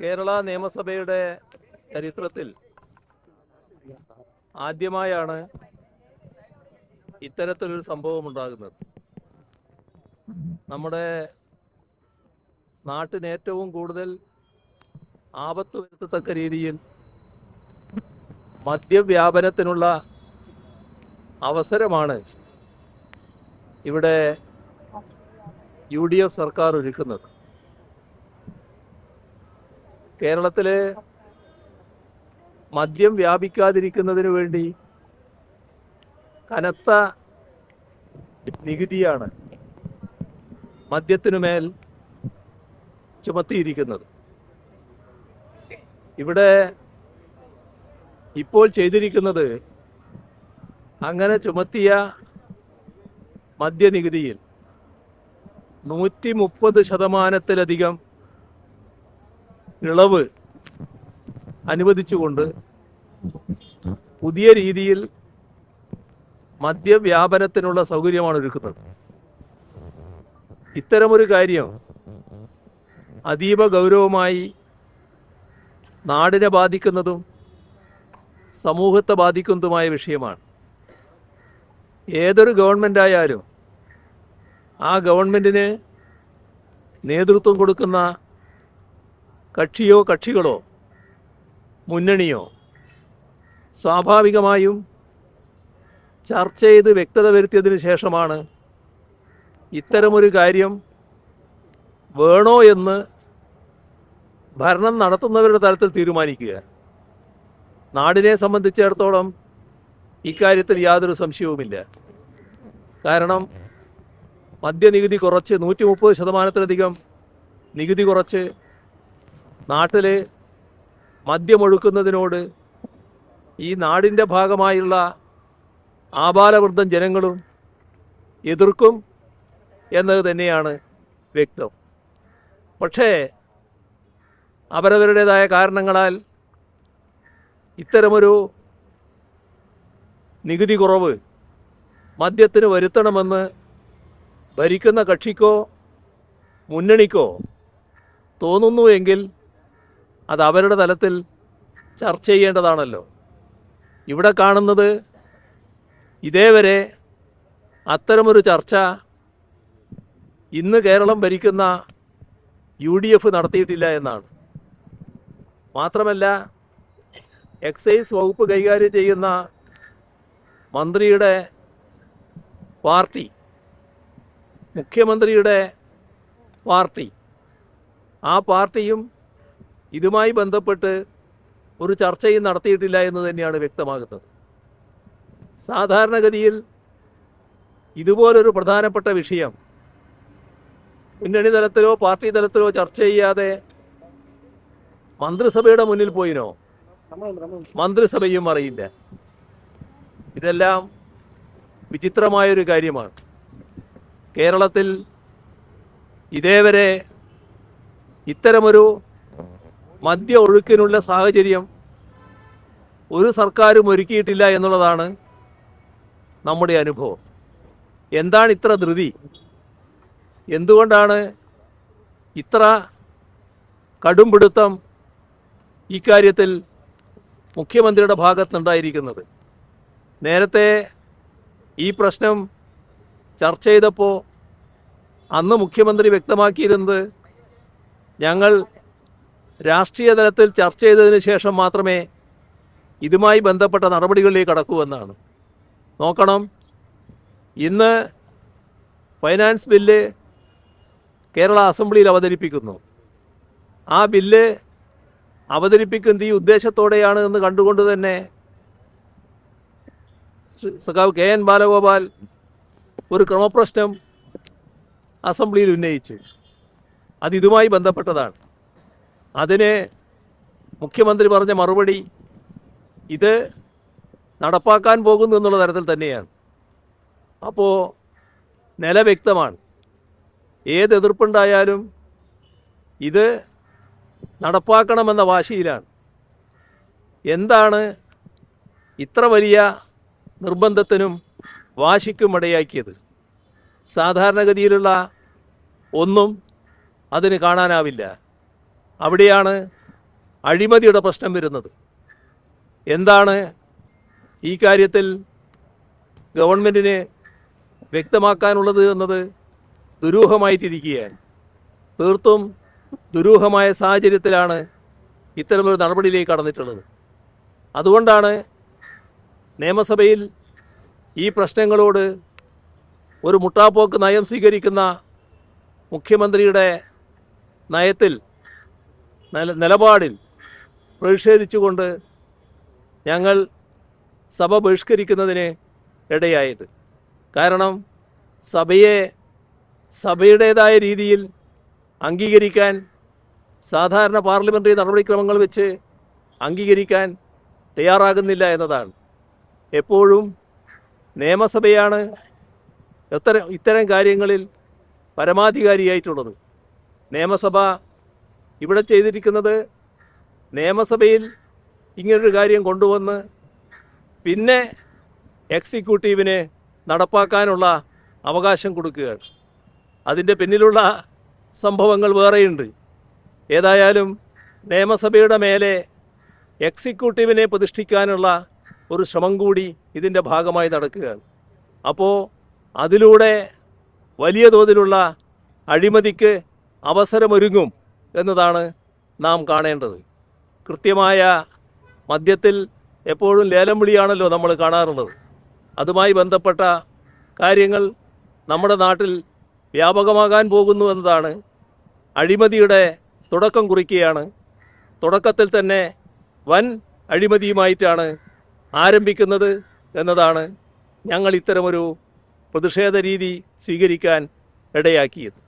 കേരള നിയമസഭയുടെ ചരിത്രത്തിൽ ആദ്യമായാണ് ഇത്തരത്തിലൊരു സംഭവം ഉണ്ടാകുന്നത്. നമ്മുടെ നാട്ടിന് ഏറ്റവും കൂടുതൽ ആപത്ത് വരുത്തത്തക്ക രീതിയിൽ മദ്യവ്യാപനത്തിനുള്ള അവസരമാണ് ഇവിടെ UDF സർക്കാർ ഒരുക്കുന്നത്. കേരളത്തിലെ മദ്യം വ്യാപിക്കാതിരിക്കുന്നതിന് വേണ്ടി കനത്ത നികുതിയാണ് മദ്യത്തിനുമേൽ ചുമത്തിയിരിക്കുന്നത്. ഇവിടെ ഇപ്പോൾ ചെയ്തിരിക്കുന്നത് അങ്ങനെ ചുമത്തിയ മദ്യനികുതിയിൽ 130% ഇളവ് അനുവദിച്ചുകൊണ്ട് പുതിയ രീതിയിൽ മദ്യവ്യാപനത്തിനുള്ള സൗകര്യമാണ് ഒരുക്കുന്നത്. ഇത്തരമൊരു കാര്യം അതീവ ഗൗരവമായി നാടിനെ ബാധിക്കുന്നതും സമൂഹത്തെ ബാധിക്കുന്നതുമായ വിഷയമാണ്. ഏതൊരു ഗവൺമെൻറ്റായാലും ആ ഗവൺമെൻറ്റിന് നേതൃത്വം കൊടുക്കുന്ന കക്ഷിയോ കക്ഷികളോ മുന്നണിയോ സ്വാഭാവികമായും ചർച്ച ചെയ്ത് വ്യക്തത വരുത്തിയതിന് ശേഷമാണ് ഇത്തരമൊരു കാര്യം വേണോ എന്ന് ഭരണം നടത്തുന്നവരുടെ തലത്തിൽ തീരുമാനിക്കുക. നാടിനെ സംബന്ധിച്ചിടത്തോളം ഇക്കാര്യത്തിൽ യാതൊരു സംശയവുമില്ല. കാരണം മദ്യനികുതി കുറച്ച് 130%-ലധികം നികുതി കുറച്ച് നാട്ടിൽ മദ്യമൊഴുക്കുന്നതിനോട് ഈ നാടിൻ്റെ ഭാഗമായുള്ള ആബാലവൃദ്ധം ജനങ്ങളും എതിർക്കും എന്നത് തന്നെയാണ് വ്യക്തം. പക്ഷേ അവരവരുടേതായ കാരണങ്ങളാൽ ഇത്തരമൊരു നികുതി കുറവ് മദ്യത്തിന് വരുത്തണമെന്ന് ഭരിക്കുന്ന കക്ഷിക്കോ മുന്നണിക്കോ തോന്നുന്നുവെങ്കിൽ അത് അവരുടെ തലത്തിൽ ചർച്ച ചെയ്യേണ്ടതാണല്ലോ. ഇവിടെ കാണുന്നത് ഇതേവരെ അത്തരമൊരു ചർച്ച ഇന്ന് കേരളം ഭരിക്കുന്ന UDF നടത്തിയിട്ടില്ല എന്നാണ്. മാത്രമല്ല എക്സൈസ് വകുപ്പ് കൈകാര്യം ചെയ്യുന്ന മന്ത്രിയുടെ പാർട്ടി, മുഖ്യമന്ത്രിയുടെ പാർട്ടി, ആ പാർട്ടിയും ഇതുമായി ബന്ധപ്പെട്ട് ഒരു ചർച്ചയും നടത്തിയിട്ടില്ല എന്ന് തന്നെയാണ് വ്യക്തമാകുന്നത്. സാധാരണഗതിയിൽ ഇതുപോലൊരു പ്രധാനപ്പെട്ട വിഷയം മുന്നണി തലത്തിലോ പാർട്ടി തലത്തിലോ ചർച്ച ചെയ്യാതെ മന്ത്രിസഭയുടെ മുന്നിൽ പോയിനോ മന്ത്രിസഭയും അറിയില്ല. ഇതെല്ലാം വിചിത്രമായൊരു കാര്യമാണ്. കേരളത്തിൽ ഇതേവരെ ഇത്തരമൊരു മദ്യ ഒഴുക്കിനുള്ള സാഹചര്യം ഒരു സർക്കാരും ഒരുക്കിയിട്ടില്ല എന്നുള്ളതാണ് നമ്മുടെ അനുഭവം. എന്താണ് ഇത്ര ധൃതി? എന്തുകൊണ്ടാണ് ഇത്ര കടുംപിടുത്തം ഇക്കാര്യത്തിൽ മുഖ്യമന്ത്രിയുടെ ഭാഗത്തുനിന്നുണ്ടായിരിക്കുന്നത്? നേരത്തെ ഈ പ്രശ്നം ചർച്ച ചെയ്തപ്പോൾ അന്ന് മുഖ്യമന്ത്രി വ്യക്തമാക്കിയിരുന്നത് ഞങ്ങൾ രാഷ്ട്രീയ തലത്തിൽ ചർച്ച ചെയ്തതിന് ശേഷം മാത്രമേ ഇതുമായി ബന്ധപ്പെട്ട നടപടികളിലേക്ക് കടക്കൂ എന്നാണ്. നോക്കണം, ഇന്ന് ഫൈനാൻസ് ബില്ല് കേരള അസംബ്ലിയിൽ അവതരിപ്പിക്കുന്നു. ആ ബില്ല് അവതരിപ്പിക്കുന്നത് ഈ ഉദ്ദേശത്തോടെയാണ് എന്ന് കണ്ടുകൊണ്ട് തന്നെ സഖാവ് KN ബാലഗോപാൽ ഒരു ക്രമപ്രശ്നം അസംബ്ലിയിൽ ഉന്നയിച്ചു. അതിതുമായി ബന്ധപ്പെട്ടതാണ്. അതിന് മുഖ്യമന്ത്രി പറഞ്ഞ മറുപടി ഇത് നടപ്പാക്കാൻ പോകുന്നു എന്നുള്ള തരത്തിൽ തന്നെയാണ്. അപ്പോൾ നില വ്യക്തമാണ്. ഏത് എതിർപ്പുണ്ടായാലും ഇത് നടപ്പാക്കണമെന്ന വാശിയിലാണ്. എന്താണ് ഇത്ര വലിയ നിർബന്ധത്തിനും വാശിക്കും ഇടയാക്കിയത്? സാധാരണഗതിയിലുള്ള ഒന്നും അതിന് കാണാനാവില്ല. അവിടെയാണ് അഴിമതിയുടെ പ്രശ്നം വരുന്നത്. എന്താണ് ഈ കാര്യത്തിൽ ഗവൺമെൻറ്റിന് വ്യക്തമാക്കാനുള്ളത് എന്നത് ദുരൂഹമായിട്ടിരിക്കുകയാണ്. തീർത്തും ദുരൂഹമായ സാഹചര്യത്തിലാണ് ഇത്തരമൊരു നടപടിയിലേക്ക് കടന്നിട്ടുള്ളത്. അതുകൊണ്ടാണ് നിയമസഭയിൽ ഈ പ്രശ്നങ്ങളോട് ഒരു മുട്ടാപ്പോക്ക് നയം സ്വീകരിക്കുന്ന മുഖ്യമന്ത്രിയുടെ നയത്തിൽ നിലപാടിൽ പ്രതിഷേധിച്ചുകൊണ്ട് ഞങ്ങൾ സഭ ബഹിഷ്കരിക്കുന്നതിന് ഇടയായത്. കാരണം സഭയെ സഭയുടേതായ രീതിയിൽ അംഗീകരിക്കാൻ, സാധാരണ പാർലമെൻ്ററി നടപടിക്രമങ്ങൾ വെച്ച് അംഗീകരിക്കാൻ തയ്യാറാകുന്നില്ല എന്നതാണ്. എപ്പോഴും നിയമസഭയാണ് ഇത്തരം കാര്യങ്ങളിൽ പരമാധികാരിയായിട്ടുള്ളത്. നിയമസഭ ഇവിടെ ചെയ്തിരിക്കുന്നത് നിയമസഭയിൽ ഇങ്ങനൊരു കാര്യം കൊണ്ടുവന്ന് പിന്നെ എക്സിക്യൂട്ടീവിന് നടപ്പാക്കാനുള്ള അവകാശം കൊടുക്കുകയാണ്. അതിൻ്റെ പിന്നിലുള്ള സംഭവങ്ങൾ വേറെയുണ്ട്. ഏതായാലും നിയമസഭയുടെ മേലെ എക്സിക്യൂട്ടീവിനെ പ്രതിഷ്ഠിക്കാനുള്ള ഒരു ശ്രമം കൂടി ഇതിൻ്റെ ഭാഗമായി നടക്കുകയാണ്. അപ്പോൾ അതിലൂടെ വലിയ തോതിലുള്ള അഴിമതിക്ക് അവസരമൊരുങ്ങും എന്നതാണ് നാം കാണേണ്ടത്. കൃത്യമായ മദ്യത്തിൽ എപ്പോഴും ലേലം വിളിയാണല്ലോ നമ്മൾ കാണാറുള്ളത്. അതുമായി ബന്ധപ്പെട്ട കാര്യങ്ങൾ നമ്മുടെ നാട്ടിൽ വ്യാപകമാകാൻ പോകുന്നു എന്നതാണ്. അഴിമതിയുടെ തുടക്കം കുറിക്കുകയാണ്. തുടക്കത്തിൽ തന്നെ വൻ അഴിമതിയുമായിട്ടാണ് ആരംഭിക്കുന്നത് എന്നതാണ് ഞങ്ങൾ ഇത്തരമൊരു പ്രതിഷേധ രീതി സ്വീകരിക്കാൻ ഇടയാക്കിയത്.